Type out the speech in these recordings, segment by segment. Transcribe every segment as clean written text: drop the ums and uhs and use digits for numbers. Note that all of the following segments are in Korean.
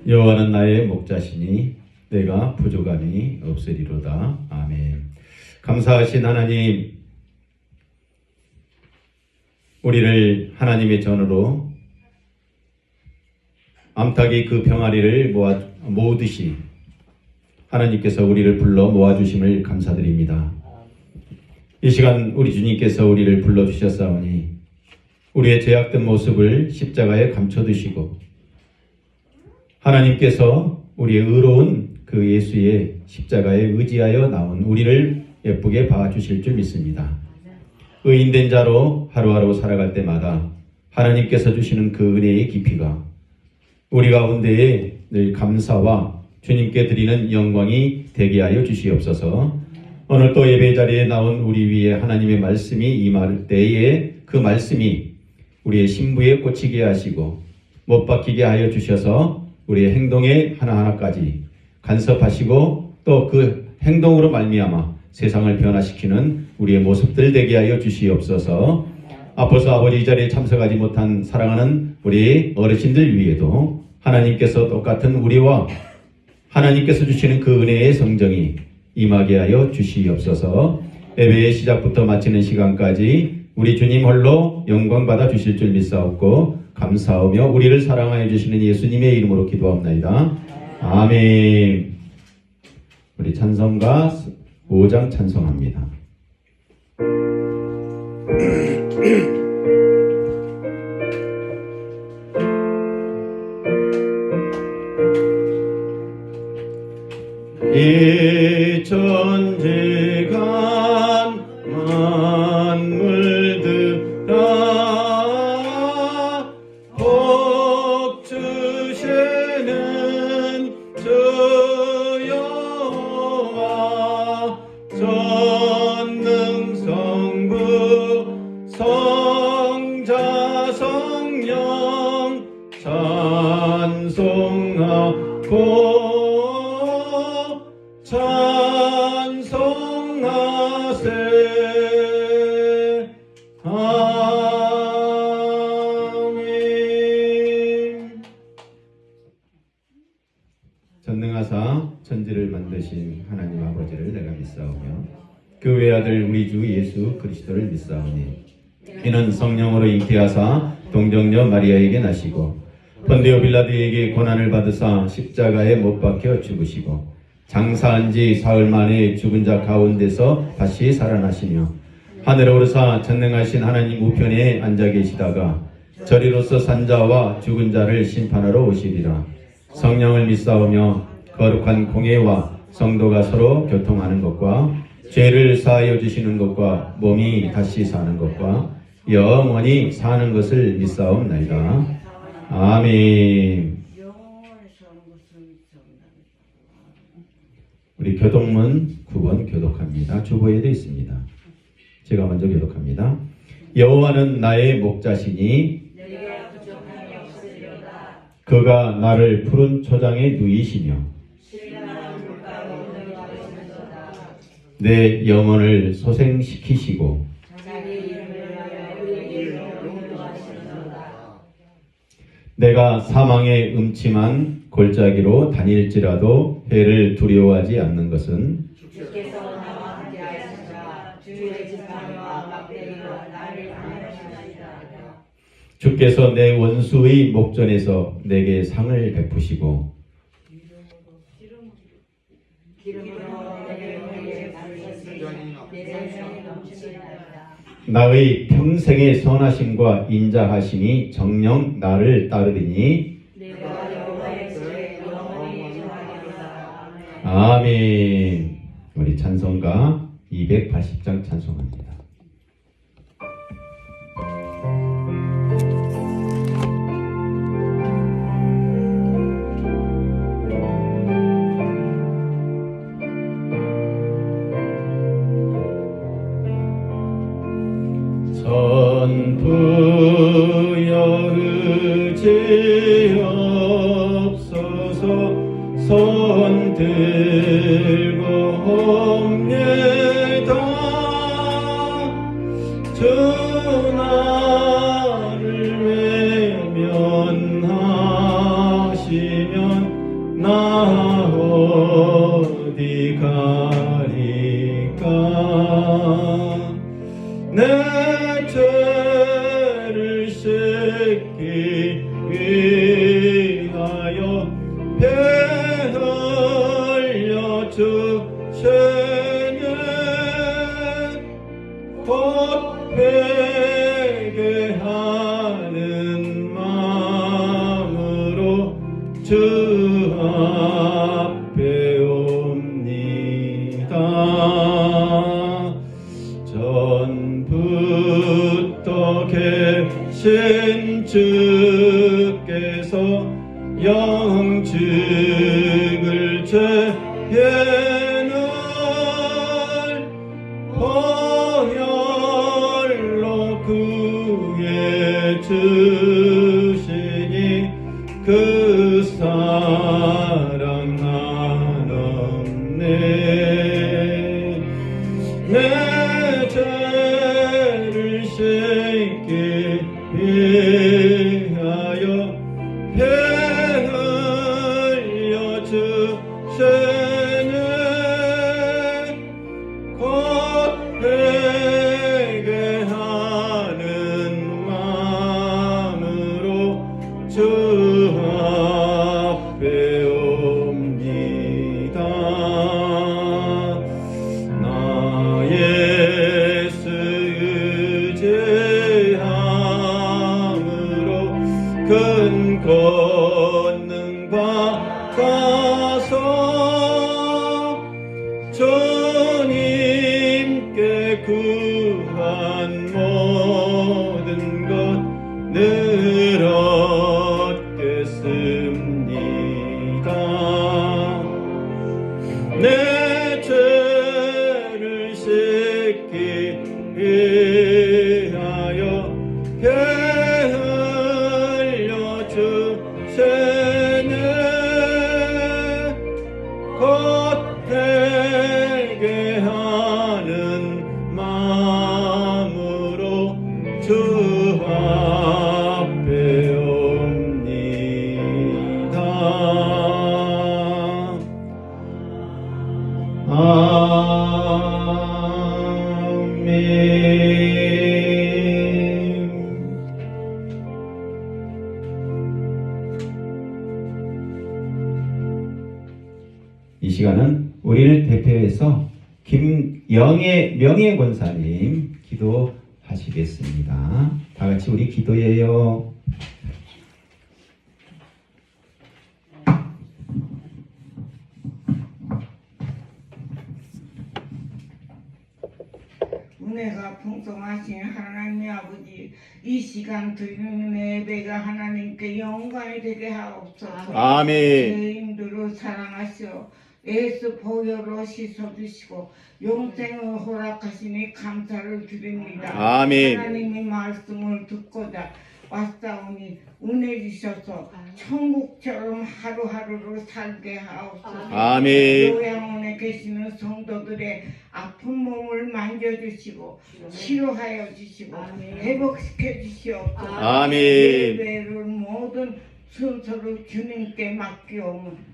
여호와는 나의 목자시니 내가 부족함이 없으리로다. 아멘. 감사하신 하나님, 우리를 하나님의 전으로 암탉이 그 병아리를 모으듯이 하나님께서 우리를 불러 모아주심을 감사드립니다. 이 시간 우리 주님께서 우리를 불러주셨사오니 우리의 죄악된 모습을 십자가에 감춰두시고 하나님께서 우리의 의로운 그 예수의 십자가에 의지하여 나온 우리를 예쁘게 봐주실 줄 믿습니다. 의인된 자로 하루하루 살아갈 때마다 하나님께서 주시는 그 은혜의 깊이가 우리 가운데에 늘 감사와 주님께 드리는 영광이 되게 하여 주시옵소서. 오늘 또 예배 자리에 나온 우리 위에 하나님의 말씀이 임할 때에 그 말씀이 우리의 심부에 꽂히게 하시고 못 박히게 하여 주셔서 우리의 행동에 하나하나까지 간섭하시고 또 그 행동으로 말미암아 세상을 변화시키는 우리의 모습들 되게 하여 주시옵소서. 앞서서 아버지 이 자리에 참석하지 못한 사랑하는 우리 어르신들 위에도 하나님께서 똑같은 우리와 하나님께서 주시는 그 은혜의 성정이 임하게 하여 주시옵소서. 예배의 시작부터 마치는 시간까지 우리 주님 홀로 영광 받아 주실 줄 믿사옵고 감사하며 우리를 사랑하여 주시는 예수님의 이름으로 기도합나이다. 아멘. 우리 찬송가 5장 찬송합니다. 이 천지간 만물들아 복 주시는 주 여호와 전능성부 성자 성령 찬송하고 찬송하세. 아멘. 전능하사 천지를 만드신 하나님 아버지를 내가 믿사오며 그 외아들 우리 주 예수 그리스도를 믿사오니 이는 성령으로 잉태하사 동정녀 마리아에게 나시고 본디오 빌라도에게 고난을 받으사 십자가에 못 박혀 죽으시고 장사한 지 사흘 만에 죽은 자 가운데서 다시 살아나시며 하늘에 오르사 전능하신 하나님 우편에 앉아 계시다가 저리로서 산 자와 죽은 자를 심판하러 오시리라. 성령을 믿사오며 거룩한 공예와 성도가 서로 교통하는 것과 죄를 사하여 주시는 것과 몸이 다시 사는 것과 영원히 사는 것을 믿사옵나이다. 아멘. 우리 교독문 9번 교독합니다. 주보에도 있습니다. 제가 먼저 교독합니다. 여호와는 나의 목자시니 그가 나를 푸른 초장에 누이시며 내 영혼을 소생시키시고 내가 사망의 음침한 골짜기로 다닐지라도 해를 두려워하지 않는 것은 주께서 나와 함께하시사 주의 지팡이와 막대기로 나를 강하시나이다. 주께서 내 원수의 목전에서 내게 상을 베푸시고 기름으로 내게 바르시니 내 생명이 넘치나이다. 나의 평생의 선하심과 인자하심이 정녕 나를 따르리니 아멘. 우리 찬송가 280장 찬송합니다. 선부여 의지 없어서 손 들고 옵니다. 주 나를 외면하시면 나 어디 가리까 내 죄를 씻기 위하여 배 흘려 주시네 곧 회개하는 마음으로 주 앞에 옵니다. 전부터 계신 주께서 영증을 죄의 날 보혈로 구해 주시니 그 사랑 한없네 내 죄를 씻기 위하여 배 흘려 주시네 곧 회개하는 마음으로 주 앞에 옵니다. 나 예수 의지함으로 큰 권능 받아서 주님께 구한 모든 것 늘 얻겠습니다. 내 죄를 씻기 위하여 배 흘려 주시네 곧 회개하는 마음으로 주 앞에 옵니다. 아멘. 이 시간은 우리를 대표해서 김영애 명예권사님 기도하시겠습니다. 다 같이 우리 기도해요. 은혜가 풍성하신 하나님 아버지, 이 시간 드리는 예배가 하나님께 영광이 되게 하옵소서. 아멘. 죄인들을 사랑하시어 예수 보혈로 씻어주시고 영생을 허락하시니 감사를 드립니다. 아멘. 하나님의 말씀을 듣고자 왔사오니 은혜 주셔서 천국처럼 하루하루를 살게 하옵소서. 아멘. 요양원에 계시는 성도들의 아픈 몸을 만져주시고 치료하여 주시고 회복시켜 주시옵소서. 아멘. 예배를 모든 순서를 주님께 맡기오면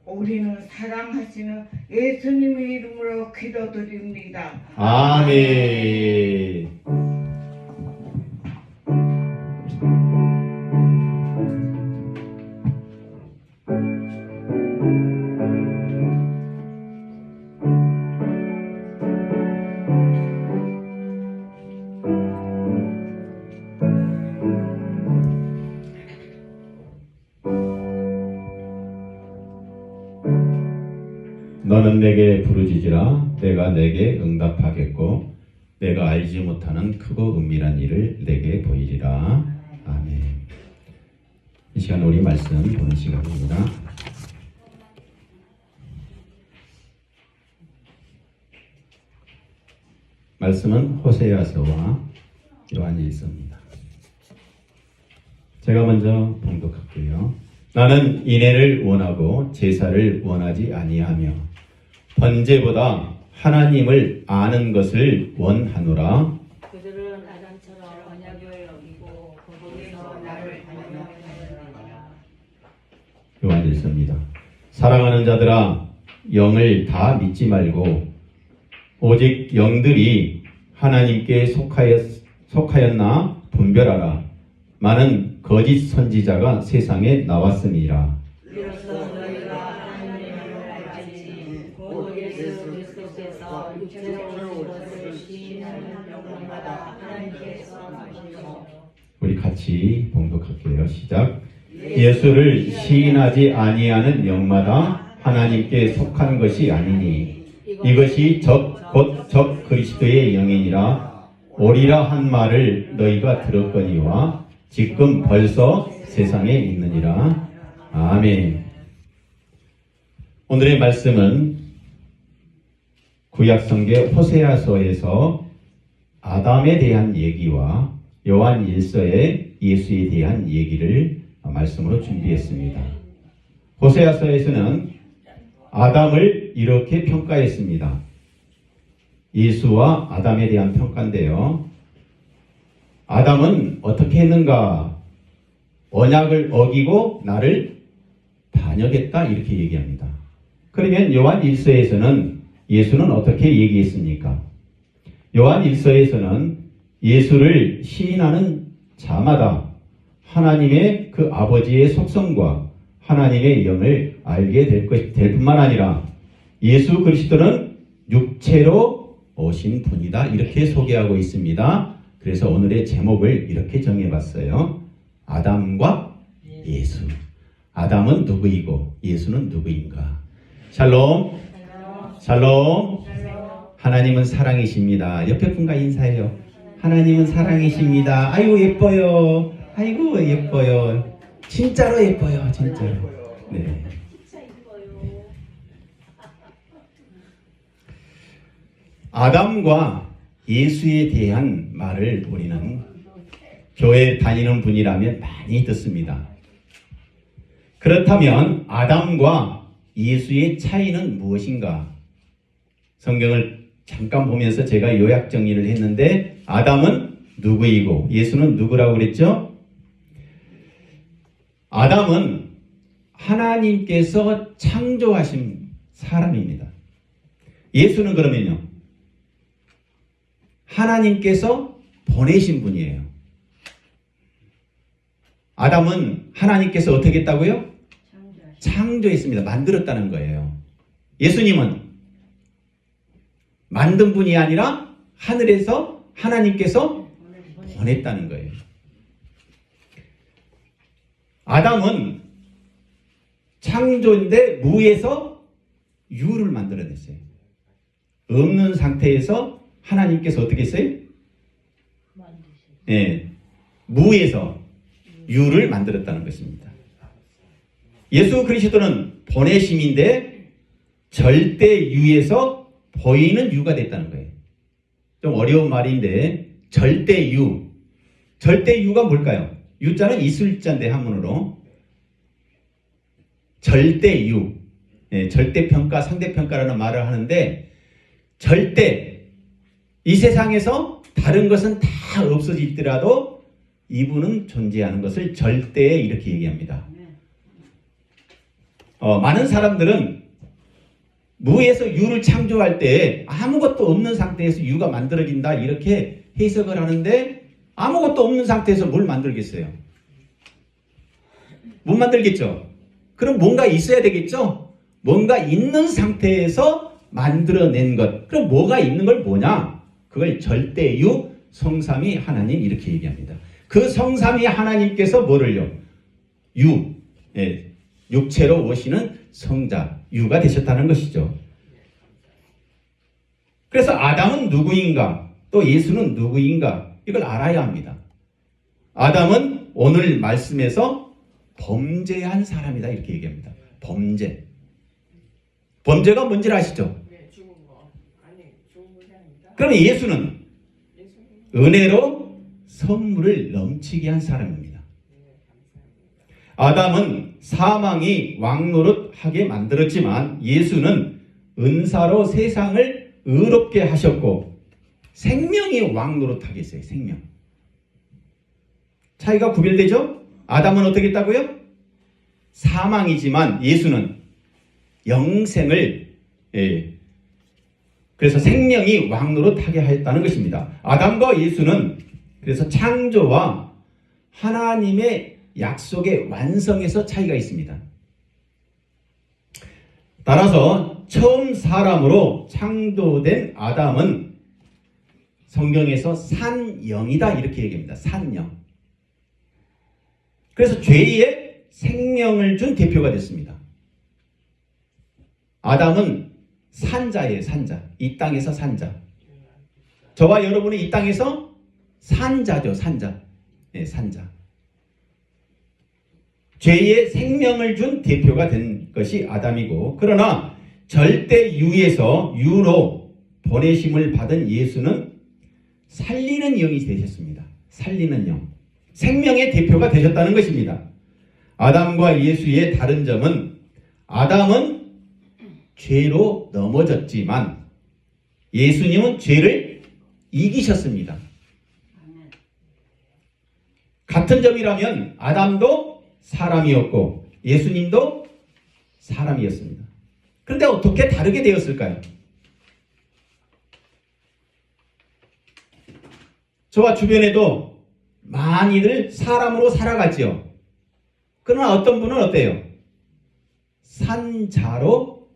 우리는 사랑하시는 예수님의 이름으로 기도드립니다. 아멘. 너는 내게 부르짖으라 내가 내게 응답하겠고 내가 알지 못하는 크고 은밀한 일을 내게 보이리라. 아멘. 이 시간 우리 말씀 보는 시간입니다. 말씀은 호세아서와 요한일서입니다. 제가 먼저 봉독할게요. 나는 인애를 원하고 제사를 원하지 아니하며 번제보다 하나님을 아는 것을 원하노라. 그들은 아담처럼 언약을 어기고 거기에서 나를 반역하느니라. 요한일서입니다. 사랑하는 자들아, 영을 다 믿지 말고 오직 영들이 하나님께 속하였나 분별하라. 많은 거짓 선지자가 세상에 나왔음이라. 이로써 너희가 하나님의 영을 알지니 곧 예수 그리스도께서 육체로 오신 것을 시인하는 영광마다 하나님께서 나오시고. 우리 같이 봉독할게요. 시작. 예수를 시인하지 아니하는 영마다 하나님께 속한 것이 아니니 이것이 곧 그리스도의 영이니라. 오리라 한 말을 너희가 들었거니와 지금 벌써 세상에 있느니라. 아멘. 오늘의 말씀은 구약성경 호세아서에서 아담에 대한 얘기와 요한 1서의 예수에 대한 얘기를 말씀으로 준비했습니다. 호세아서에서는 아담을 이렇게 평가했습니다. 예수와 아담에 대한 평가인데요. 아담은 어떻게 했는가? 언약을 어기고 나를 반역했다 이렇게 얘기합니다. 그러면 요한 1서에서는 예수는 어떻게 얘기했습니까? 요한 1서에서는 예수를 시인하는 자마다 하나님의 그 아버지의 속성과 하나님의 영을 알게 될 뿐만 아니라 예수 그리스도는 육체로 오신 분이다 이렇게 소개하고 있습니다. 그래서 오늘의 제목을 이렇게 정해봤어요. 아담과 예수. 아담은 누구이고 예수는 누구인가? 샬롬. 샬롬. 하나님은 사랑이십니다. 옆에 분과 인사해요. 하나님은 사랑이십니다. 아이고 예뻐요. 아이고 예뻐요. 진짜로 예뻐요. 진짜로. 네. 아담과 예수에 대한 말을 우리는 교회 다니는 분이라면 많이 듣습니다. 그렇다면 아담과 예수의 차이는 무엇인가? 성경을 잠깐 보면서 제가 요약 정리를 했는데 아담은 누구이고 예수는 누구라고 그랬죠? 아담은 하나님께서 창조하신 사람입니다. 예수는 그러면요 하나님께서 보내신 분이에요. 아담은 하나님께서 어떻게 했다고요? 창조했습니다. 만들었다는 거예요. 예수님은 만든 분이 아니라 하늘에서 하나님께서 보냈다는 거예요. 아담은 창조인데 무에서 유를 만들어냈어요. 없는 상태에서 하나님께서 어떻게 했어요? 네, 무에서 유를 만들었다는 것입니다. 예수 그리스도는 보내심인데 절대 유에서 보이는 유가 됐다는 거예요. 좀 어려운 말인데 절대 유. 절대 유가 뭘까요? 유자는 이슬자인데 한문으로 절대 유. 네, 절대평가, 상대평가라는 말을 하는데 절대 이 세상에서 다른 것은 다 없어지더라도 이분은 존재하는 것을 절대 이렇게 얘기합니다. 많은 사람들은 무에서 유를 창조할 때 아무것도 없는 상태에서 유가 만들어진다 이렇게 해석을 하는데 아무것도 없는 상태에서 뭘 만들겠어요? 못 만들겠죠? 그럼 뭔가 있어야 되겠죠? 뭔가 있는 상태에서 만들어낸 것. 그럼 뭐가 있는 걸 뭐냐? 그걸 절대유 성삼위 하나님 이렇게 얘기합니다. 그 성삼위 하나님께서 뭐를요? 유, 예, 육체로 오시는 성자, 유가 되셨다는 것이죠. 그래서 아담은 누구인가? 또 예수는 누구인가? 이걸 알아야 합니다. 아담은 오늘 말씀에서 범죄한 사람이다 이렇게 얘기합니다. 범죄. 범죄가 뭔지를 아시죠? 그럼 예수는 은혜로 선물을 넘치게 한 사람입니다. 아담은 사망이 왕노릇하게 만들었지만 예수는 은사로 세상을 의롭게 하셨고 생명이 왕노릇하게 했어요. 생명. 차이가 구별되죠? 아담은 어떻게 했다고요? 사망이지만 예수는 영생을 그래서 생명이 왕노릇하게 하였다는 것입니다. 아담과 예수는 그래서 창조와 하나님의 약속의 완성에서 차이가 있습니다. 따라서 처음 사람으로 창조된 아담은 성경에서 산영이다 이렇게 얘기합니다. 산영. 그래서 죄의 생명을 준 대표가 됐습니다. 아담은 산자예요. 산자. 이 땅에서 산자. 저와 여러분은 이 땅에서 산자죠. 산자. 네, 산자. 죄의 생명을 준 대표가 된 것이 아담이고, 그러나 절대 유로 보내심을 받은 예수는 살리는 영이 되셨습니다. 살리는 영. 생명의 대표가 되셨다는 것입니다. 아담과 예수의 다른 점은 아담은 죄로 넘어졌지만 예수님은 죄를 이기셨습니다. 같은 점이라면 아담도 사람이었고 예수님도 사람이었습니다. 그런데 어떻게 다르게 되었을까요? 저와 주변에도 많이들 사람으로 살아가지요. 그러나 어떤 분은 어때요? 산자로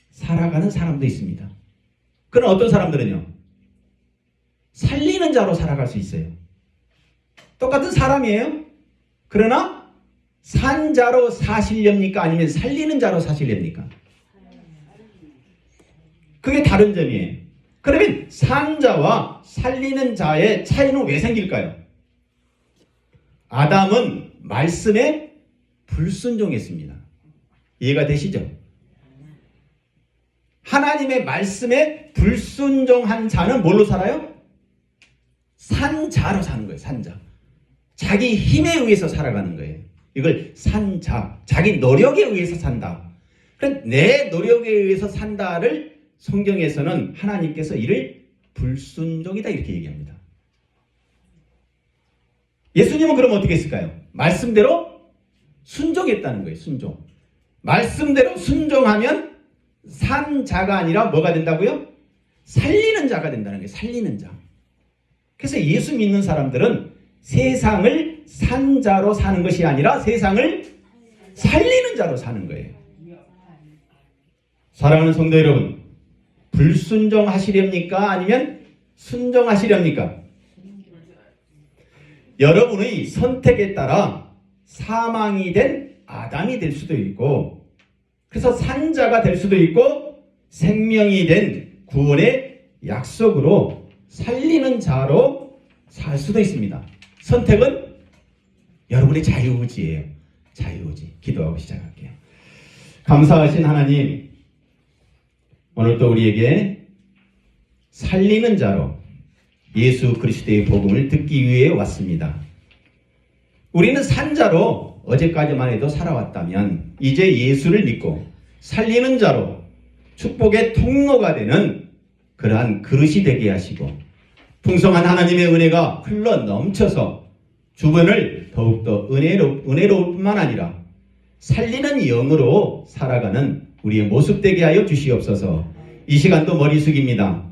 살아가는 사람도 있습니다. 그러나 어떤 사람들은요? 살리는 자로 살아갈 수 있어요. 똑같은 사람이에요. 그러나 산자로 사시렵니까? 아니면 살리는 자로 사시렵니까? 그게 다른 점이에요. 그러면 산자와 살리는 자의 차이는 왜 생길까요? 아담은 말씀에 불순종했습니다. 이해가 되시죠? 하나님의 말씀에 불순종한 자는 뭘로 살아요? 산자로 사는 거예요. 산자. 자기 힘에 의해서 살아가는 거예요. 이걸 산자. 자기 노력에 의해서 산다. 그럼 내 노력에 의해서 산다를 성경에서는 하나님께서 이를 불순종이다 이렇게 얘기합니다. 예수님은 그럼 어떻게 했을까요? 말씀대로 순종했다는 거예요. 순종. 말씀대로 순종하면 산자가 아니라 뭐가 된다고요? 살리는 자가 된다는 거예요. 살리는 자. 그래서 예수 믿는 사람들은 세상을 산자로 사는 것이 아니라 세상을 살리는 자로 사는 거예요. 사랑하는 성도 여러분, 불순종하시렵니까? 아니면 순종하시렵니까? 여러분의 선택에 따라 사망이 된 아담이 될 수도 있고, 그래서 산자가 될 수도 있고, 생명이 된 구원의 약속으로 살리는 자로 살 수도 있습니다. 선택은 여러분의 자유의지예요. 자유의지. 기도하고 시작할게요. 감사하신 하나님, 오늘도 우리에게 살리는 자로 예수 그리스도의 복음을 듣기 위해 왔습니다. 우리는 산자로 어제까지만 해도 살아왔다면 이제 예수를 믿고 살리는 자로 축복의 통로가 되는 그러한 그릇이 되게 하시고 풍성한 하나님의 은혜가 흘러 넘쳐서 주변을 더욱더 은혜로울 뿐만 아니라 살리는 영으로 살아가는 우리의 모습 되게 하여 주시옵소서. 이 시간도 머리 숙입니다.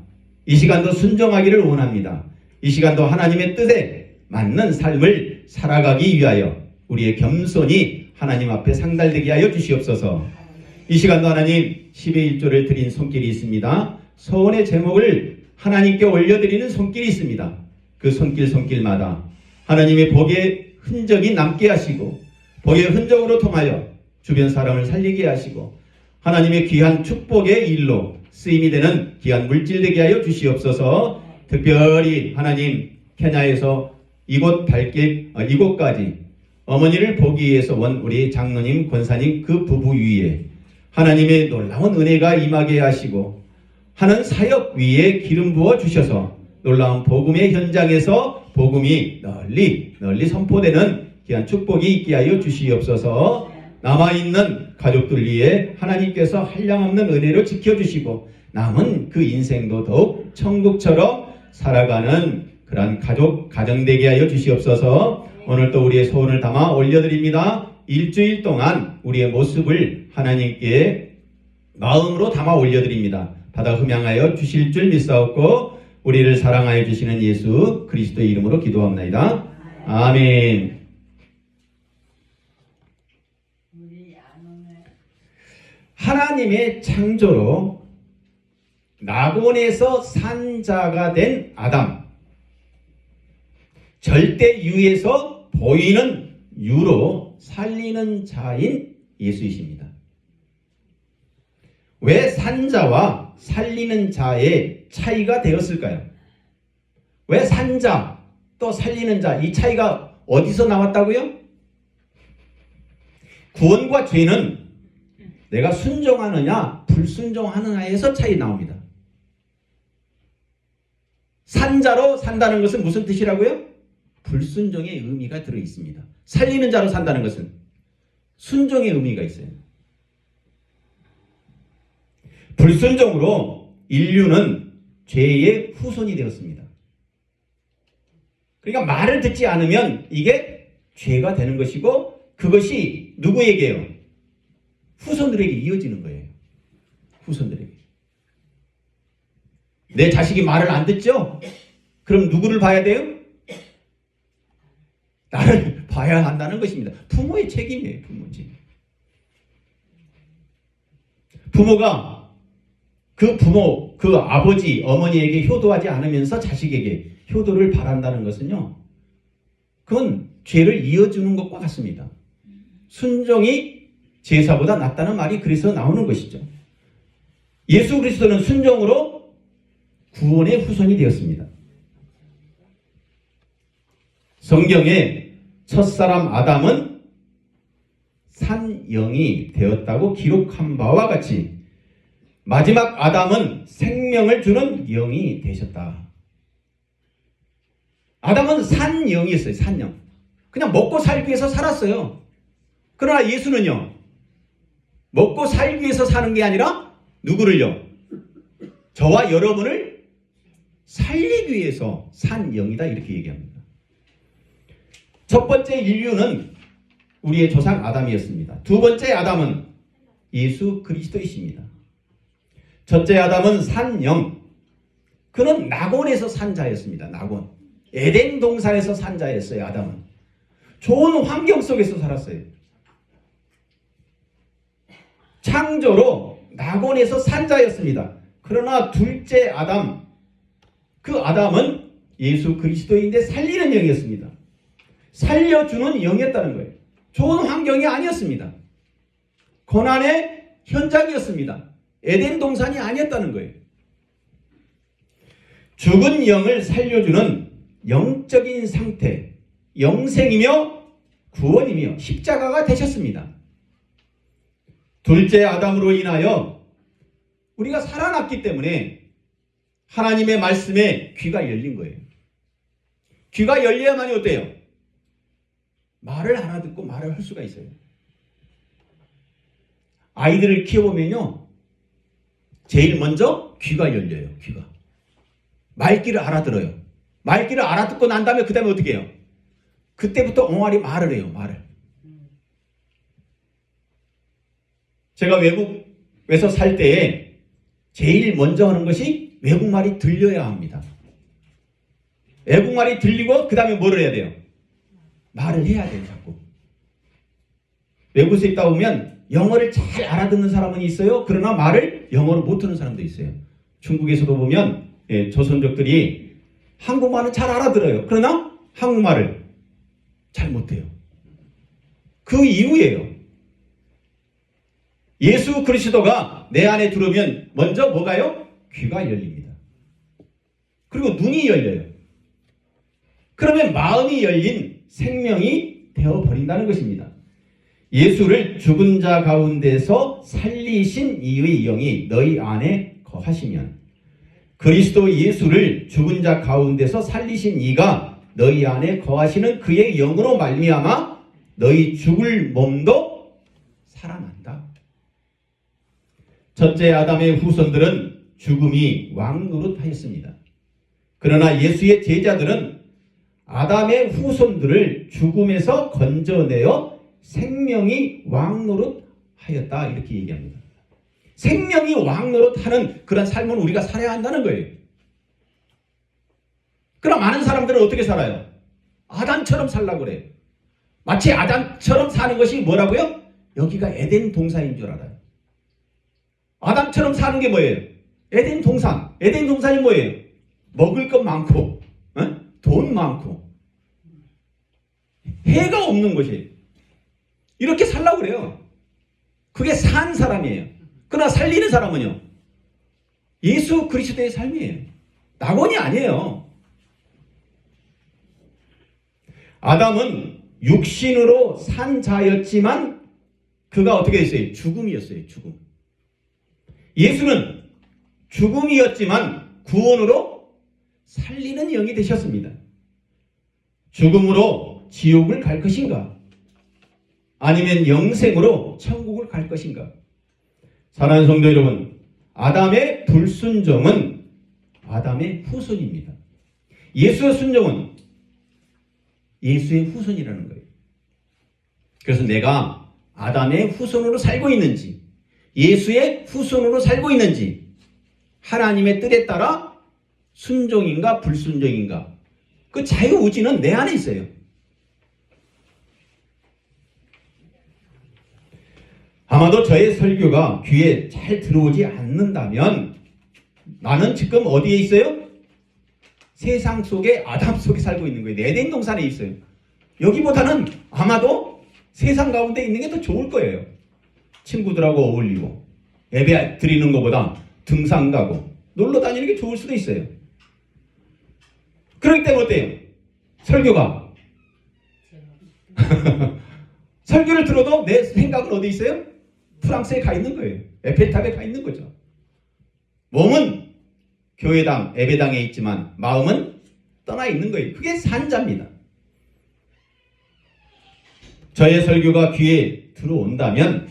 이 시간도 순종하기를 원합니다. 이 시간도 하나님의 뜻에 맞는 삶을 살아가기 위하여 우리의 겸손이 하나님 앞에 상달되게 하여 주시옵소서. 이 시간도 하나님 10의 1조를 드린 손길이 있습니다. 소원의 제목을 하나님께 올려드리는 손길이 있습니다. 그 손길마다 하나님의 복의 흔적이 남게 하시고 복의 흔적으로 통하여 주변 사람을 살리게 하시고 하나님의 귀한 축복의 일로 쓰임이 되는 귀한 물질 되게 하여 주시옵소서. 특별히 하나님 케냐에서 이곳까지 어머니를 보기 위해서 온 우리 장로님, 권사님 그 부부 위에 하나님의 놀라운 은혜가 임하게 하시고 하는 사역 위에 기름 부어 주셔서 놀라운 복음의 현장에서 복음이 널리 선포되는 귀한 축복이 있게 하여 주시옵소서. 남아있는 가족들 위해 하나님께서 한량없는 은혜로 지켜주시고 남은 그 인생도 더욱 천국처럼 살아가는 그러한 가정 되게 하여 주시옵소서. 오늘도 우리의 소원을 담아 올려드립니다. 일주일 동안 우리의 모습을 하나님께 마음으로 담아 올려드립니다. 받아 흠양하여 주실 줄 믿사옵고 우리를 사랑하여 주시는 예수 그리스도의 이름으로 기도합나이다. 아멘. 하나님의 창조로 낙원에서 산 자가 된 아담, 절대유에서 보이는 유로 살리는 자인 예수이십니다. 왜 산자와 살리는 자의 차이가 되었을까요? 왜 산자 또 살리는 자 이 차이가 어디서 나왔다고요? 구원과 죄는 내가 순종하느냐 불순종하느냐에서 차이 나옵니다. 산자로 산다는 것은 무슨 뜻이라고요? 불순종의 의미가 들어있습니다. 살리는 자로 산다는 것은 순종의 의미가 있어요. 불순종으로 인류는 죄의 후손이 되었습니다. 그러니까 말을 듣지 않으면 이게 죄가 되는 것이고 그것이 누구에게요? 후손들에게 이어지는 거예요. 후손들에게. 내 자식이 말을 안 듣죠? 그럼 누구를 봐야 돼요? 나를 봐야 한다는 것입니다. 부모의 책임이에요. 부모의 책임. 부모가 그 아버지, 어머니에게 효도하지 않으면서 자식에게 효도를 바란다는 것은요. 그건 죄를 이어주는 것과 같습니다. 순종이 제사보다 낫다는 말이 그래서 나오는 것이죠. 예수 그리스도는 순종으로 구원의 후손이 되었습니다. 성경에 첫사람 아담은 산영이 되었다고 기록한 바와 같이 마지막 아담은 생명을 주는 영이 되셨다. 아담은 산영이었어요. 산영. 그냥 먹고 살기 위해서 살았어요. 그러나 예수는요. 먹고 살기 위해서 사는 게 아니라 누구를요? 저와 여러분을 살리기 위해서 산 영이다 이렇게 얘기합니다. 첫 번째 인류는 우리의 조상 아담이었습니다. 두 번째 아담은 예수 그리스도이십니다. 첫째 아담은 산 영. 그는 낙원에서 산 자였습니다. 낙원. 에덴 동산에서 산 자였어요. 아담은. 좋은 환경 속에서 살았어요. 창조로 낙원에서 산 자였습니다. 그러나 둘째 아담, 그 아담은 예수 그리스도인데 살리는 영이었습니다. 살려주는 영이었다는 거예요. 좋은 환경이 아니었습니다. 고난의 현장이었습니다. 에덴 동산이 아니었다는 거예요. 죽은 영을 살려주는 영적인 상태, 영생이며 구원이며 십자가가 되셨습니다. 둘째 아담으로 인하여 우리가 살아났기 때문에 하나님의 말씀에 귀가 열린 거예요. 귀가 열려야만이 어때요? 말을 알아듣고 말을 할 수가 있어요. 아이들을 키워보면요. 제일 먼저 귀가 열려요. 귀가. 말귀를 알아들어요. 말귀를 알아듣고 난 다음에 그 다음에 어떻게 해요? 그때부터 옹알이 말을 해요. 말을. 제가 외국에서 살 때에 제일 먼저 하는 것이 외국말이 들려야 합니다. 외국말이 들리고 그 다음에 뭐를 해야 돼요? 말을 해야 돼요. 자꾸. 외국에서 있다 보면 영어를 잘 알아듣는 사람은 있어요. 그러나 말을 영어로 못하는 사람도 있어요. 중국에서도 보면 조선족들이 한국말은 잘 알아들어요. 그러나 한국말을 잘 못해요. 그 이유예요. 예수 그리스도가 내 안에 들어오면 먼저 뭐가요? 귀가 열립니다. 그리고 눈이 열려요. 그러면 마음이 열린 생명이 되어버린다는 것입니다. 예수를 죽은 자 가운데서 살리신 이의 영이 너희 안에 거하시면 그리스도 예수를 죽은 자 가운데서 살리신 이가 너희 안에 거하시는 그의 영으로 말미암아 너희 죽을 몸도 살아난다. 첫째 아담의 후손들은 죽음이 왕노릇하였습니다. 그러나 예수의 제자들은 아담의 후손들을 죽음에서 건져내어 생명이 왕노릇하였다 이렇게 얘기합니다. 생명이 왕노릇하는 그런 삶을 우리가 살아야 한다는 거예요. 그럼 많은 사람들은 어떻게 살아요? 아담처럼 살라고 그래요. 마치 아담처럼 사는 것이 뭐라고요? 여기가 에덴 동산인 줄 알아요. 아담처럼 사는 게 뭐예요? 에덴 동산. 에덴 동산이 뭐예요? 먹을 것 많고, 돈 많고, 해가 없는 것이에요. 이렇게 살라고 그래요. 그게 산 사람이에요. 그러나 살리는 사람은요, 예수 그리스도의 삶이에요. 낙원이 아니에요. 아담은 육신으로 산 자였지만 그가 어떻게 됐어요? 죽음이었어요. 죽음. 예수는 죽음이었지만 구원으로 살리는 영이 되셨습니다. 죽음으로 지옥을 갈 것인가? 아니면 영생으로 천국을 갈 것인가? 사랑하는 성도 여러분, 아담의 불순종은 아담의 후손입니다. 예수의 순종은 예수의 후손이라는 거예요. 그래서 내가 아담의 후손으로 살고 있는지, 예수의 후손으로 살고 있는지, 하나님의 뜻에 따라 순종인가 불순종인가, 그 자유의지는 내 안에 있어요. 아마도 저의 설교가 귀에 잘 들어오지 않는다면 나는 지금 어디에 있어요? 세상 속에 아담 속에 살고 있는 거예요. 에덴 동산에 있어요. 여기보다는 아마도 세상 가운데 있는 게 더 좋을 거예요. 친구들하고 어울리고 예배 드리는 것보다 등산 가고 놀러 다니는 게 좋을 수도 있어요. 그렇기 때문에 어때요? 설교가 설교를 들어도 내 생각은 어디 있어요? 프랑스에 가 있는 거예요. 에펠탑에 가 있는 거죠. 몸은 교회당, 예배당에 있지만 마음은 떠나 있는 거예요. 그게 산자입니다. 저의 설교가 귀에 들어온다면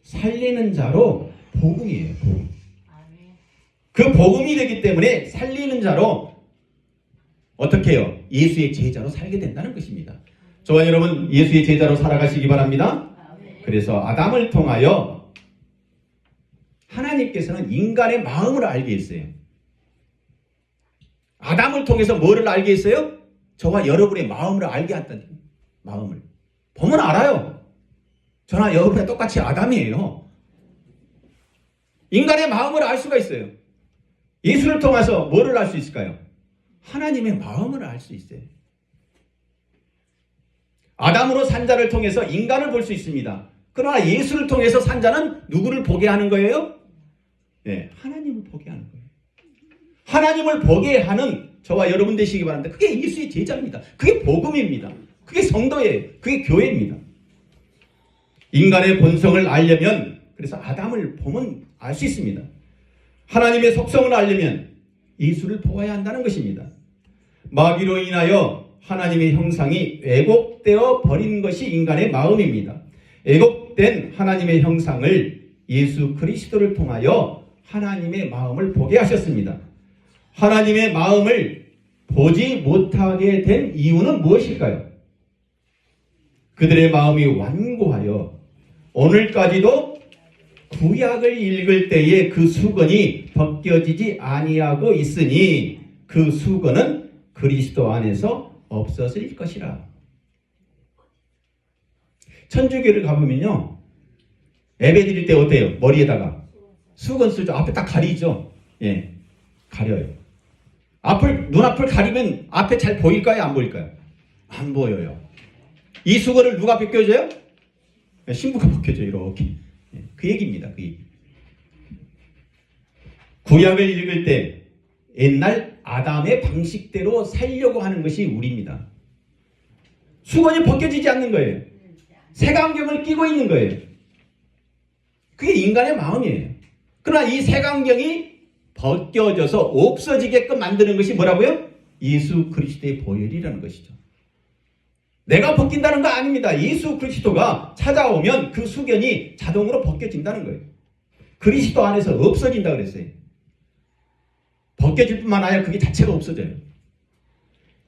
살리는 자로 복음이에요. 복음. 그 복음이 되기 때문에 살리는 자로 어떻게 해요? 예수의 제자로 살게 된다는 것입니다. 저와 여러분 예수의 제자로 살아가시기 바랍니다. 그래서 아담을 통하여 하나님께서는 인간의 마음을 알게 했어요. 아담을 통해서 뭐를 알게 했어요? 저와 여러분의 마음을 알게 했다는 마음을. 보면 알아요. 저나 여러분이 똑같이 아담이에요. 인간의 마음을 알 수가 있어요. 예수를 통해서 뭐를 알 수 있을까요? 하나님의 마음을 알 수 있어요. 아담으로 산 자를 통해서 인간을 볼 수 있습니다. 그러나 예수를 통해서 산 자는 누구를 보게 하는 거예요? 네, 하나님을 보게 하는 거예요. 하나님을 보게 하는 저와 여러분 되시기 바랍니다. 그게 예수의 제자입니다. 그게 복음입니다. 그게 성도예요. 그게 교회입니다. 인간의 본성을 알려면 그래서 아담을 보면 알 수 있습니다. 하나님의 속성을 알려면 예수를 보아야 한다는 것입니다. 마귀로 인하여 하나님의 형상이 왜곡되어 버린 것이 인간의 마음입니다. 왜곡된 하나님의 형상을 예수 그리스도를 통하여 하나님의 마음을 보게 하셨습니다. 하나님의 마음을 보지 못하게 된 이유는 무엇일까요? 그들의 마음이 완고하여 오늘까지도 구약을 읽을 때에 그 수건이 벗겨지지 아니하고 있으니 그 수건은 그리스도 안에서 없어질 것이라. 천주교를 가보면요, 예배 드릴 때 어때요? 머리에다가 수건 쓰죠. 앞에 딱 가리죠. 예, 가려요. 눈앞을 가리면 앞에 잘 보일까요? 안 보일까요? 안 보여요. 이 수건을 누가 벗겨줘요? 신부가 벗겨줘요. 이렇게. 그 얘기입니다. 그 얘기. 구약을 읽을 때 옛날 아담의 방식대로 살려고 하는 것이 우리입니다. 수건이 벗겨지지 않는 거예요. 색안경을 끼고 있는 거예요. 그게 인간의 마음이에요. 그러나 이 색안경이 벗겨져서 없어지게끔 만드는 것이 뭐라고요? 예수 그리스도의 보혈이라는 것이죠. 내가 벗긴다는 거 아닙니다. 예수 그리스도가 찾아오면 그 수건이 자동으로 벗겨진다는 거예요. 그리스도 안에서 없어진다 그랬어요. 벗겨질 뿐만 아니라 그게 자체가 없어져요.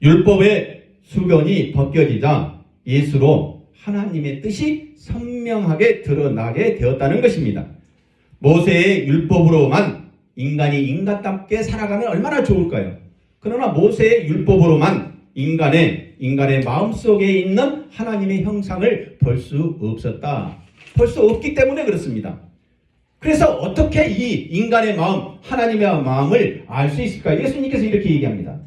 율법의 수건이 벗겨지자 예수로 하나님의 뜻이 선명하게 드러나게 되었다는 것입니다. 모세의 율법으로만 인간이 인간답게 살아가면 얼마나 좋을까요? 그러나 모세의 율법으로만 인간의 마음속에 있는 하나님의 형상을 볼 수 없었다. 볼 수 없기 때문에 그렇습니다. 그래서 어떻게 이 인간의 마음, 하나님의 마음을 알 수 있을까요? 예수님께서 이렇게 얘기합니다.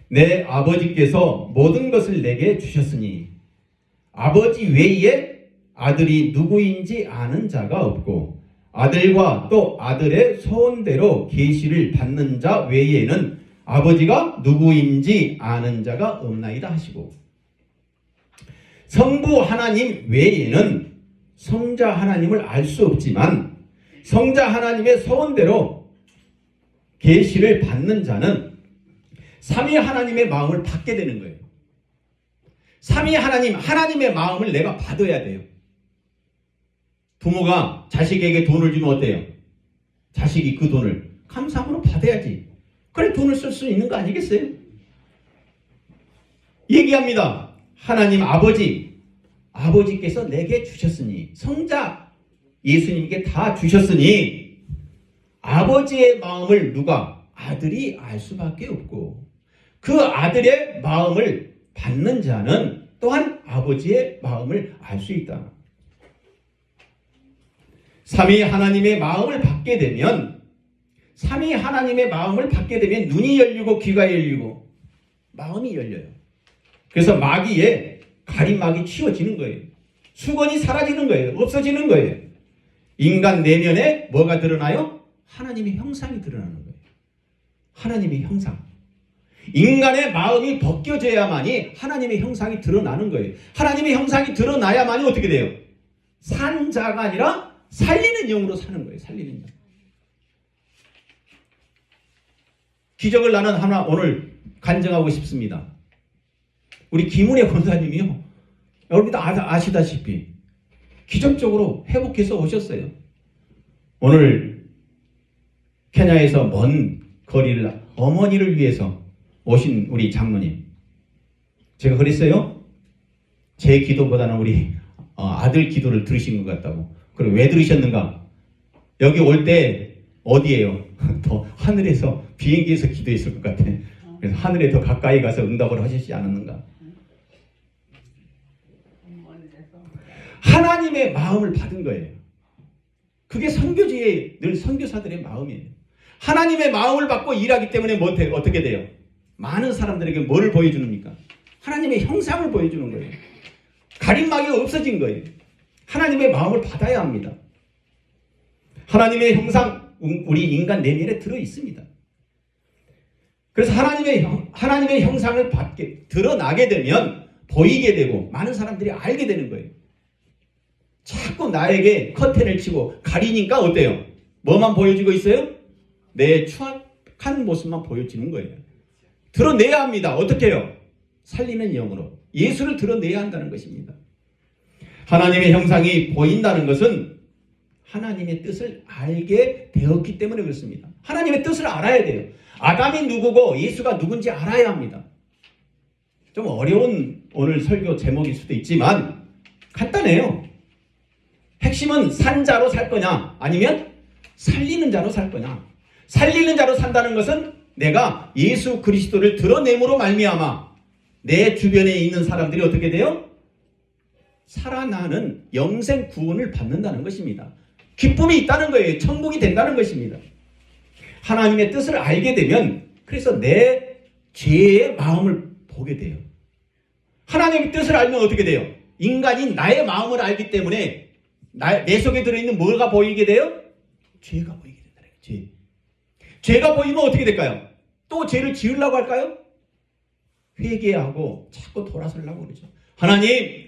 내 아버지께서 모든 것을 내게 주셨으니 아버지 외에 아들이 누구인지 아는 자가 없고 아들과 또 아들의 소원대로 계시를 받는 자 외에는 아버지가 누구인지 아는 자가 없나이다 하시고, 성부 하나님 외에는 성자 하나님을 알 수 없지만 성자 하나님의 소원대로 계시를 받는 자는 삼위 하나님의 마음을 받게 되는 거예요. 삼위 하나님의 마음을 내가 받아야 돼요. 부모가 자식에게 돈을 주면 어때요? 자식이 그 돈을 감사함으로 받아야지. 그래 돈을 쓸 수 있는 거 아니겠어요? 얘기합니다. 하나님 아버지께서 내게 주셨으니, 성자 예수님께 다 주셨으니 아버지의 마음을 누가? 아들이 알 수밖에 없고, 그 아들의 마음을 받는 자는 또한 아버지의 마음을 알 수 있다. 삼위 하나님의 마음을 받게 되면 눈이 열리고 귀가 열리고 마음이 열려요. 그래서 마귀의 가림막이 치워지는 거예요. 수건이 사라지는 거예요. 없어지는 거예요. 인간 내면에 뭐가 드러나요? 하나님의 형상이 드러나는 거예요. 하나님의 형상. 인간의 마음이 벗겨져야만이 하나님의 형상이 드러나는 거예요. 하나님의 형상이 드러나야만이 어떻게 돼요? 산 자가 아니라 살리는 영으로 사는 거예요. 살리는 영. 기적을 나는 하나 오늘 간증하고 싶습니다. 우리 김은혜 권사님이요. 여러분도 아시다시피 기적적으로 회복해서 오셨어요. 오늘 케냐에서 먼 거리를 어머니를 위해서 오신 우리 장로님. 제가 그랬어요. 제 기도보다는 우리 아들 기도를 들으신 것 같다고. 그리고 왜 들으셨는가? 여기 올 때 어디예요? 더 하늘에서 비행기에서 기도했을 것 같아. 그래서 하늘에 더 가까이 가서 응답을 하시지 않았는가? 하나님의 마음을 받은 거예요. 그게 선교지의 늘 선교사들의 마음이에요. 하나님의 마음을 받고 일하기 때문에 어떻게 돼요? 많은 사람들에게 뭐를 보여주니까? 하나님의 형상을 보여주는 거예요. 가림막이 없어진 거예요. 하나님의 마음을 받아야 합니다. 하나님의 형상, 우리 인간 내면에 들어 있습니다. 그래서 하나님의 형상을 드러나게 되면 보이게 되고 많은 사람들이 알게 되는 거예요. 자꾸 나에게 커튼을 치고 가리니까 어때요? 뭐만 보여지고 있어요? 내 추악한 모습만 보여지는 거예요. 드러내야 합니다. 어떻게 해요? 살리는 영으로. 예수를 드러내야 한다는 것입니다. 하나님의 형상이 보인다는 것은 하나님의 뜻을 알게 되었기 때문에 그렇습니다. 하나님의 뜻을 알아야 돼요. 아담이 누구고 예수가 누군지 알아야 합니다. 좀 어려운 오늘 설교 제목일 수도 있지만 간단해요. 핵심은 산 자로 살 거냐 아니면 살리는 자로 살 거냐. 살리는 자로 산다는 것은 내가 예수 그리스도를 드러냄으로 말미암아 내 주변에 있는 사람들이 어떻게 돼요? 살아나는 영생 구원을 받는다는 것입니다. 기쁨이 있다는 거예요. 천국이 된다는 것입니다. 하나님의 뜻을 알게 되면 그래서 내 죄의 마음을 보게 돼요. 하나님의 뜻을 알면 어떻게 돼요? 인간인 나의 마음을 알기 때문에 내 속에 들어있는 뭐가 보이게 돼요? 죄가 보이게 된다는 거예요. 죄가 보이면 어떻게 될까요? 또 죄를 지으려고 할까요? 회개하고 자꾸 돌아서려고 그러죠. 하나님,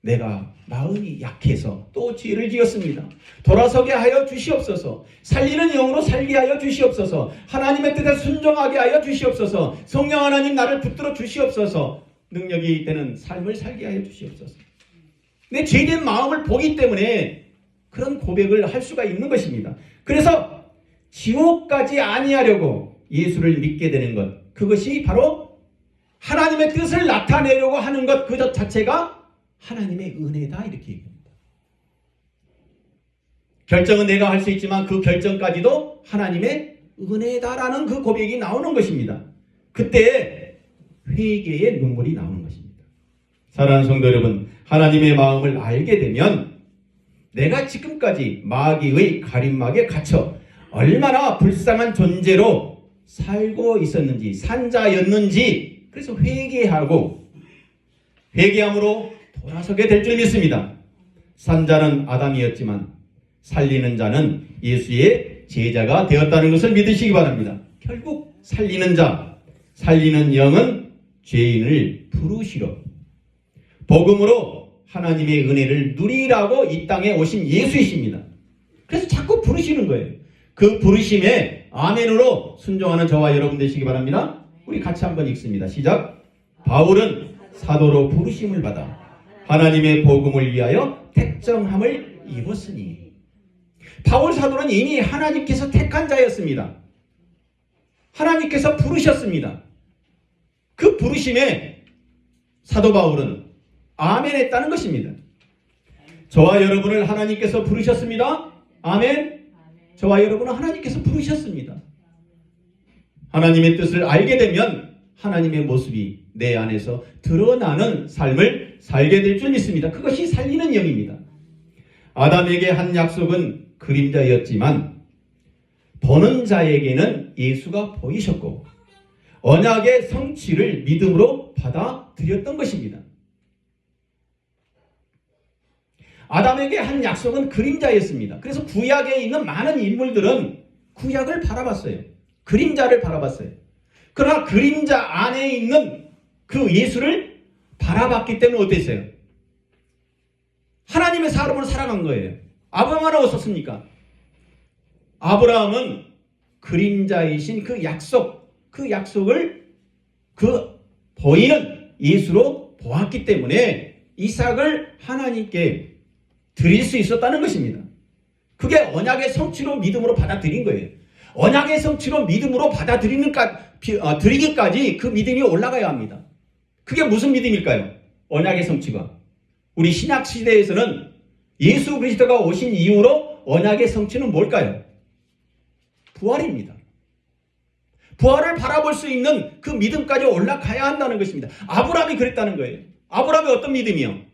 내가 마음이 약해서 또 죄를 지었습니다. 돌아서게 하여 주시옵소서. 살리는 영으로 살게 하여 주시옵소서. 하나님의 뜻에 순종하게 하여 주시옵소서. 성령 하나님 나를 붙들어 주시옵소서. 능력이 되는 삶을 살게 하여 주시옵소서. 내 죄된 마음을 보기 때문에 그런 고백을 할 수가 있는 것입니다. 그래서 지옥까지 아니하려고 예수를 믿게 되는 것, 그것이 바로 하나님의 뜻을 나타내려고 하는 것 그 자체가 하나님의 은혜다 이렇게 얘기합니다. 결정은 내가 할 수 있지만 그 결정까지도 하나님의 은혜다라는 그 고백이 나오는 것입니다. 그때 회개의 눈물이 나오는 것입니다. 사랑하는 성도 여러분, 하나님의 마음을 알게 되면 내가 지금까지 마귀의 가림막에 갇혀 얼마나 불쌍한 존재로 살고 있었는지, 산자였는지, 그래서 회개함으로 돌아서게 될 줄 믿습니다. 산자는 아담이었지만 살리는 자는 예수의 제자가 되었다는 것을 믿으시기 바랍니다. 결국 살리는 자, 살리는 영은 죄인을 부르시러 복음으로 하나님의 은혜를 누리라고 이 땅에 오신 예수이십니다. 그래서 자꾸 부르시는 거예요. 그 부르심에 아멘으로 순종하는 저와 여러분 되시기 바랍니다. 우리 같이 한번 읽습니다. 시작. 바울은 사도로 부르심을 받아 하나님의 복음을 위하여 택정함을 입었으니. 바울 사도는 이미 하나님께서 택한 자였습니다. 하나님께서 부르셨습니다. 그 부르심에 사도 바울은 아멘했다는 것입니다. 저와 여러분을 하나님께서 부르셨습니다. 아멘. 저와 여러분은 하나님께서 부르셨습니다. 하나님의 뜻을 알게 되면 하나님의 모습이 내 안에서 드러나는 삶을 살게 될 줄 믿습니다. 그것이 살리는 영입니다. 아담에게 한 약속은 그림자였지만 보는 자에게는 예수가 보이셨고 언약의 성취를 믿음으로 받아들였던 것입니다. 아담에게 한 약속은 그림자였습니다. 그래서 구약에 있는 많은 인물들은 구약을 바라봤어요. 그림자를 바라봤어요. 그러나 그림자 안에 있는 그 예수를 바라봤기 때문에 어땠어요? 하나님의 사람으로 살아간 거예요. 아브라함은 어떻습니까? 아브라함은 그림자이신 그 약속을 보이는 예수로 보았기 때문에 이삭을 하나님께 드릴 수 있었다는 것입니다. 그게 언약의 성취로 믿음으로 받아들인 거예요. 언약의 성취로 믿음으로 드리기까지 그 믿음이 올라가야 합니다. 그게 무슨 믿음일까요? 언약의 성취가. 우리 신약 시대에서는 예수 그리스도가 오신 이후로 언약의 성취는 뭘까요? 부활입니다. 부활을 바라볼 수 있는 그 믿음까지 올라가야 한다는 것입니다. 아브라함이 그랬다는 거예요. 아브라함이 어떤 믿음이요?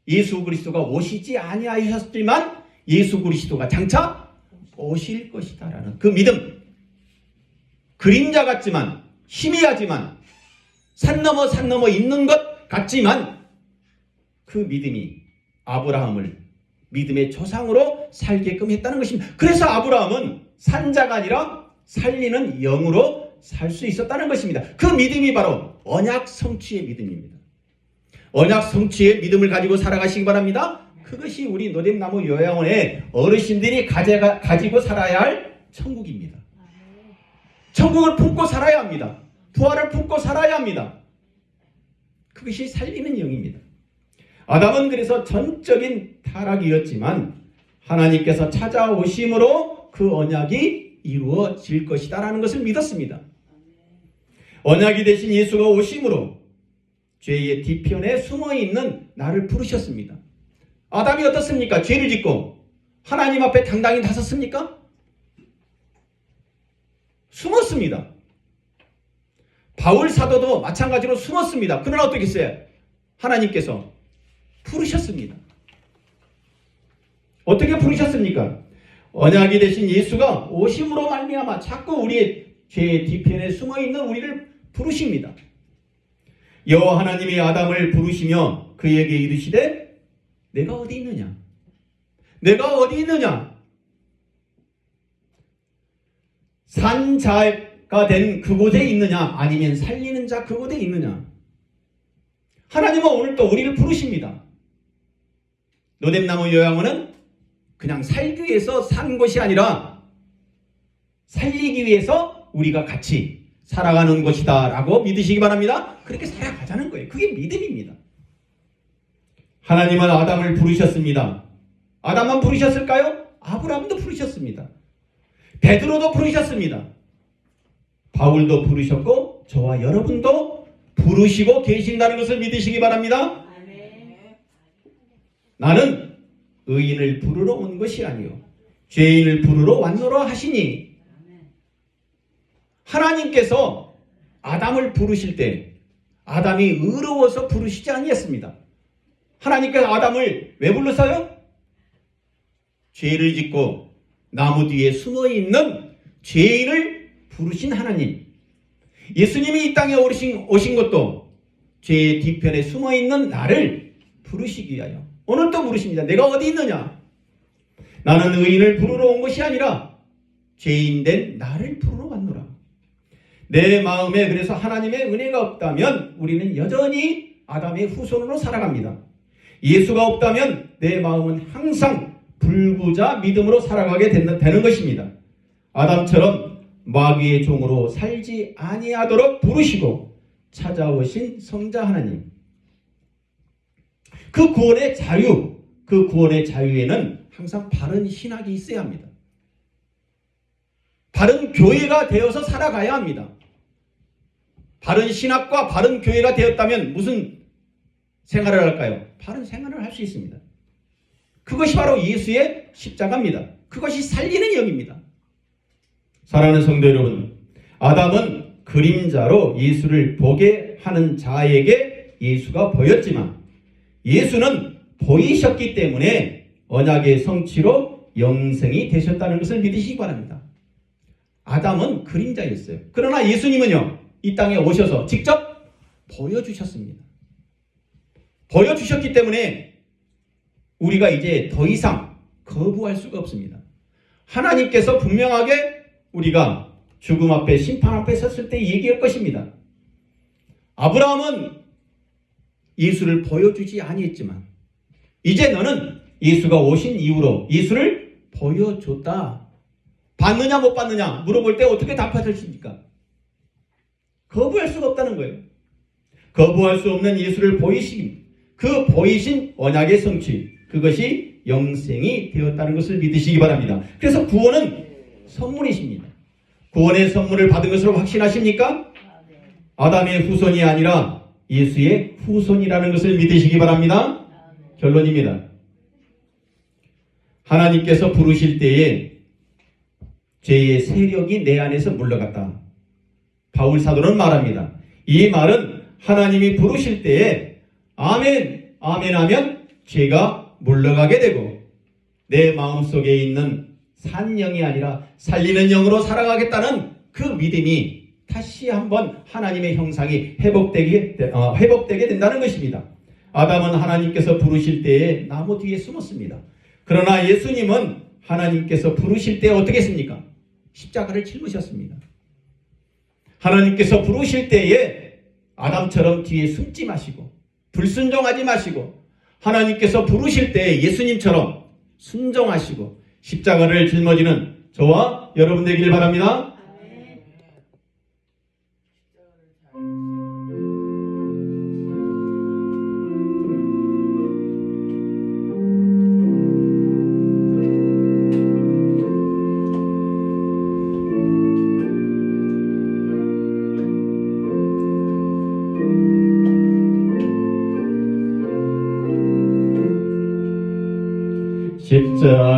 예수 그리스도가 오시지 아니하셨지만 예수 그리스도가 장차 오실 것이다라는 그 믿음. 그림자 같지만 희미하지만 산 넘어 있는 것 같지만 그 믿음이 아브라함을 믿음의 조상으로 살게끔 했다는 것입니다. 그래서 아브라함은 산자가 아니라 살리는 영으로 살 수 있었다는 것입니다. 그 믿음이 바로 언약 성취의 믿음입니다. 언약 성취의 믿음을 가지고 살아가시기 바랍니다. 그것이 우리 노뎀나무 요양원의 어르신들이 가지고 살아야 할 천국입니다. 천국을 품고 살아야 합니다. 부활을 품고 살아야 합니다. 그것이 살리는 영입니다. 아담은 그래서 전적인 타락이었지만 하나님께서 찾아오심으로 그 언약이 이루어질 것이다라는 것을 믿었습니다. 언약이 되신 예수가 오심으로 죄의 뒤편에 숨어있는 나를 부르셨습니다. 아담이 어떻습니까? 죄를 짓고 하나님 앞에 당당히 나섰습니까? 숨었습니다. 바울 사도도 마찬가지로 숨었습니다. 그러나 어떻게 했어요? 하나님께서 부르셨습니다. 어떻게 부르셨습니까? 언약이 되신 예수가 오심으로 말미암아 자꾸 우리의 죄의 뒤편에 숨어있는 우리를 부르십니다. 여호와 하나님이 아담을 부르시며 그에게 이르시되 내가 어디 있느냐? 내가 어디 있느냐? 산자가 된 그곳에 있느냐? 아니면 살리는 자 그곳에 있느냐? 하나님은 오늘 또 우리를 부르십니다. 노뎀나무 요양원은 그냥 살기 위해서 산 곳이 아니라 살리기 위해서 우리가 같이 살아가는 곳이다 라고 믿으시기 바랍니다. 그렇게 살아가자는 거예요. 그게 믿음입니다. 하나님은 아담을 부르셨습니다. 아담만 부르셨을까요? 아브라함도 부르셨습니다. 베드로도 부르셨습니다. 바울도 부르셨고 저와 여러분도 부르시고 계신다는 것을 믿으시기 바랍니다. 나는 의인을 부르러 온 것이 아니요 죄인을 부르러 왔노라 하시니, 하나님께서 아담을 부르실 때 아담이 의로워서 부르시지 아니했습니다. 하나님께서 아담을 왜 불렀어요? 죄를 짓고 나무 뒤에 숨어 있는 죄인을 부르신 하나님. 예수님이 이 땅에 오신 것도 죄의 뒤편에 숨어 있는 나를 부르시기 위하여 오늘 또 부르십니다. 내가 어디 있느냐? 나는 의인을 부르러 온 것이 아니라 죄인 된 나를 부르러 왔노라. 내 마음에 그래서 하나님의 은혜가 없다면 우리는 여전히 아담의 후손으로 살아갑니다. 예수가 없다면 내 마음은 항상 불구자 믿음으로 살아가게 되는 것입니다. 아담처럼 마귀의 종으로 살지 아니하도록 부르시고 찾아오신 성자 하나님. 그 구원의 자유에는 항상 바른 신학이 있어야 합니다. 바른 교회가 되어서 살아가야 합니다. 바른 신학과 바른 교회가 되었다면 무슨 생활을 할까요? 바른 생활을 할 수 있습니다. 그것이 바로 예수의 십자가입니다. 그것이 살리는 영입니다. 사랑하는 성도 여러분, 아담은 그림자로 예수를 보게 하는 자에게 예수가 보였지만 예수는 보이셨기 때문에 언약의 성취로 영생이 되셨다는 것을 믿으시기 바랍니다. 아담은 그림자였어요. 그러나 예수님은요, 이 땅에 오셔서 직접 보여주셨습니다. 보여주셨기 때문에 우리가 이제 더 이상 거부할 수가 없습니다. 하나님께서 분명하게 우리가 죽음 앞에 심판 앞에 섰을 때 얘기할 것입니다. 아브라함은 예수를 보여주지 아니했지만 이제 너는 예수가 오신 이후로 예수를 보여줬다. 받느냐 못 받느냐 물어볼 때 어떻게 답하십니까? 거부할 수가 없다는 거예요. 거부할 수 없는 예수를 보이신 그 보이신 언약의 성취, 그것이 영생이 되었다는 것을 믿으시기 바랍니다. 그래서 구원은 선물이십니다. 구원의 선물을 받은 것으로 확신하십니까? 아담의 후손이 아니라 예수의 후손이라는 것을 믿으시기 바랍니다. 결론입니다. 하나님께서 부르실 때에 죄의 세력이 내 안에서 물러갔다. 바울 사도는 말합니다. 이 말은 하나님이 부르실 때에 아멘, 아멘 하면 죄가 물러가게 되고 내 마음속에 있는 산 영이 아니라 살리는 영으로 살아가겠다는 그 믿음이 다시 한번 하나님의 형상이 회복되게 된다는 것입니다. 아담은 하나님께서 부르실 때에 나무 뒤에 숨었습니다. 그러나 예수님은 하나님께서 부르실 때 어떻게 했습니까? 십자가를 짊으셨습니다. 하나님께서 부르실 때에 아담처럼 뒤에 숨지 마시고 불순종하지 마시고 하나님께서 부르실 때 예수님처럼 순종하시고 십자가를 짊어지는 저와 여러분 되기를 바랍니다.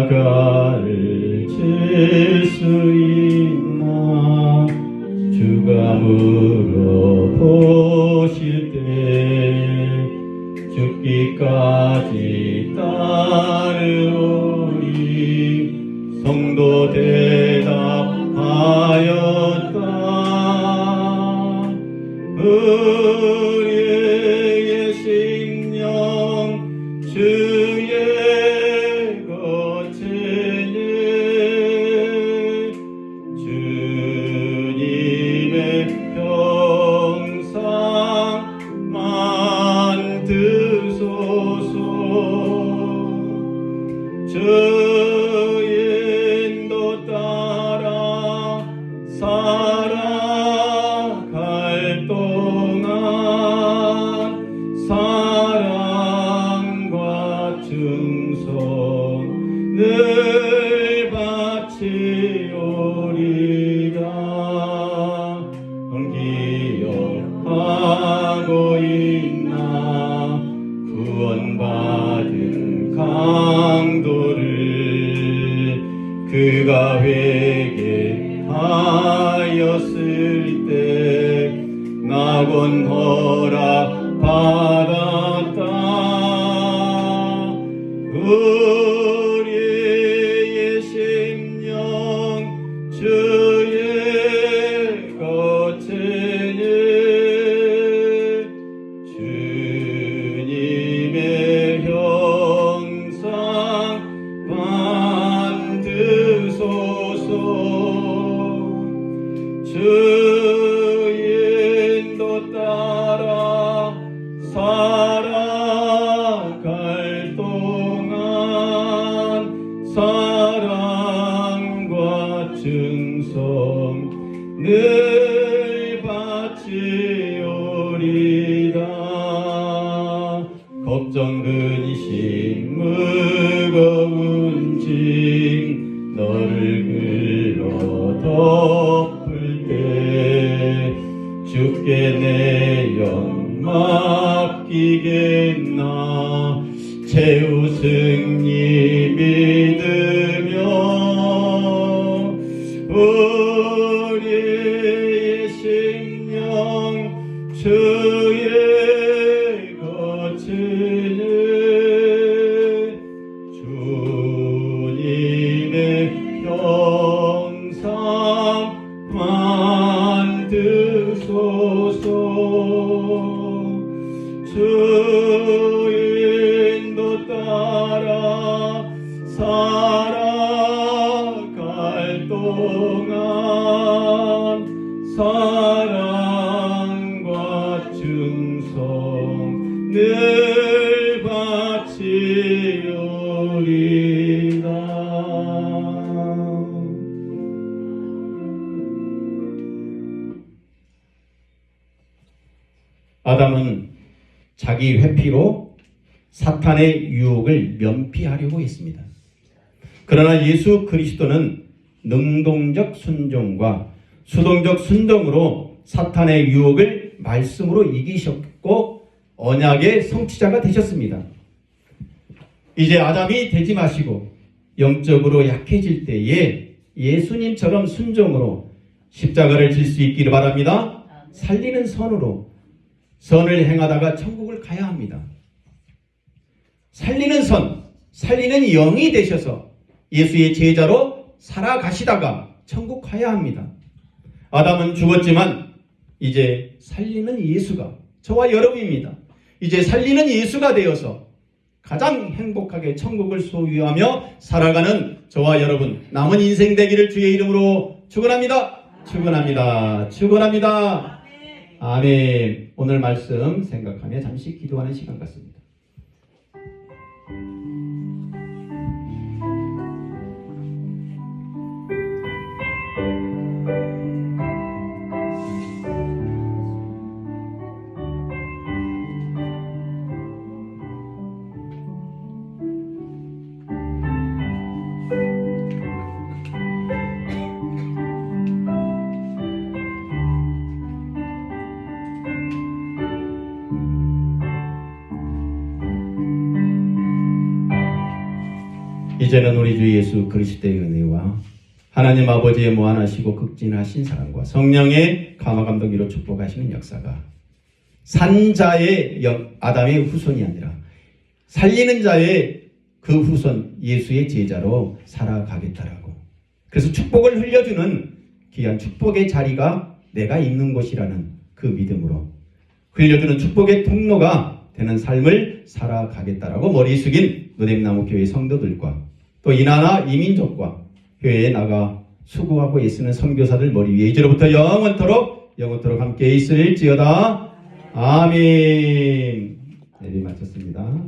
십자가를 질 수 있나 주가 물어보실 때 죽기까지 따르오리 성도 대답하였다. 우리의 심령 주의 주인도 따라 살아갈 동안 사랑과 충성을 바치오리라. 기억하고 있나 구원받은 강도 그가 회개하였을 때 낙원 허락 받았다. 우리의 심령 주의 거처니 주님의 형상 만드소서. 주 인도 따라 살아갈 동안 사랑과 충성 늘 바치오리다. 걱정 근심 무거운 짐 너를 글러 덮을 때 주께 내 영 맡기겠나. 최후 승리 믿으며 우리의 심령 주의 거처니 주님의 형상 만드소서. 주 인도 따라 살아갈 동안 사랑과 충성 늘 바치오리다. 아담은 자기 회피로 사탄의 유혹을 면피하려고 했습니다. 그러나 예수 그리스도는 능동적 순종과 수동적 순종으로 사탄의 유혹을 말씀으로 이기셨고 언약의 성취자가 되셨습니다. 이제 아담이 되지 마시고 영적으로 약해질 때에 예수님처럼 순종으로 십자가를 질 수 있기를 바랍니다. 살리는 선으로 선을 행하다가 천국을 가야 합니다. 살리는 선, 살리는 영이 되셔서 예수의 제자로 살아가시다가 천국 가야 합니다. 아담은 죽었지만 이제 살리는 예수가 저와 여러분입니다. 이제 살리는 예수가 되어서 가장 행복하게 천국을 소유하며 살아가는 저와 여러분 남은 인생 되기를 주의 이름으로 축원합니다. 축원합니다. 축원합니다. 아멘. 오늘 말씀 생각하며 잠시 기도하는 시간 같습니다. 이제는 우리 주 예수 그리스도의 은혜와 하나님 아버지의 무한하시고 극진하신 사랑과 성령의 감화감동으로 축복하시는 역사가 산 자의 아담의 후손이 아니라 살리는 자의 그 후손 예수의 제자로 살아가겠다라고, 그래서 축복을 흘려주는 귀한 축복의 자리가 내가 있는 곳이라는 그 믿음으로 흘려주는 축복의 통로가 되는 삶을 살아가겠다라고 머리 숙인 노뎀나무교회 성도들과 또 이나나 이민족과 교회에 나가 수고하고 애쓰는 선교사들 머리 위에 이제로부터 영원토록 함께 있을지어다. 아멘. 내리 마쳤습니다.